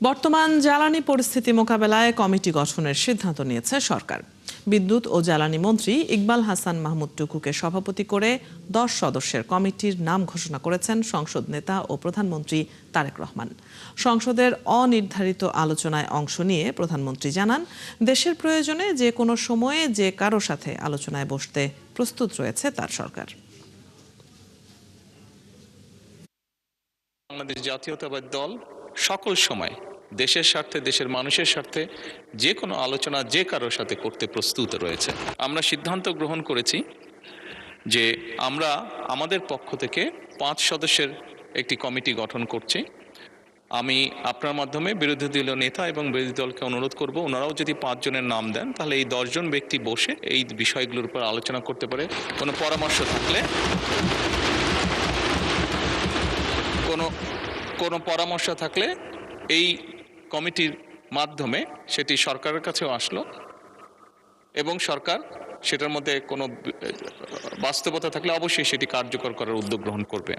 বর্তমান জ্বালানি পরিস্থিতি মোকাবেলায় কমিটি গঠনের সিদ্ধান্ত নিয়েছে সরকার। বিদ্যুৎ ও জ্বালানি মন্ত্রী ইকবাল হাসান মাহমুদ টুকুকে সভাপতি করে 10 সদস্যের কমিটির নাম ঘোষণা করেছেন সংসদ নেতা ও প্রধানমন্ত্রী তারেক রহমান। সংসদের অনির্ধারিত আলোচনায় অংশ নিয়ে প্রধানমন্ত্রী জানান, দেশের প্রয়োজনে যে কোনো সময়ে যে কারো সাথে আলোচনায় বসতে প্রস্তুত রয়েছে তার সরকার। বাংলাদেশ জাতীয়তাবাদী দল সকল সময় দেশের স্বার্থে, দেশের মানুষের স্বার্থে যে কোনো আলোচনা যে কারোর সাথে করতে প্রস্তুত রয়েছে। আমরা সিদ্ধান্ত গ্রহণ করেছি যে আমরা আমাদের পক্ষ থেকে 5 সদস্যের একটি কমিটি গঠন করছি। আমি আপনার মাধ্যমে বিরোধী দলীয় নেতা এবং বিরোধী দলকে অনুরোধ করব, ওনারাও যদি 5 জনের নাম দেন তাহলে এই 10 জন ব্যক্তি বসে এই বিষয়গুলোর উপর আলোচনা করতে পারে। কোনো পরামর্শ থাকলে কোনো পরামর্শ থাকলে এই কমিটির মাধ্যমে সেটি সরকারের কাছেও আসলো এবং সরকার সেটার মধ্যে কোনো বাস্তবতা থাকলে অবশ্যই সেটি কার্যকর করার উদ্যোগ গ্রহণ করবে।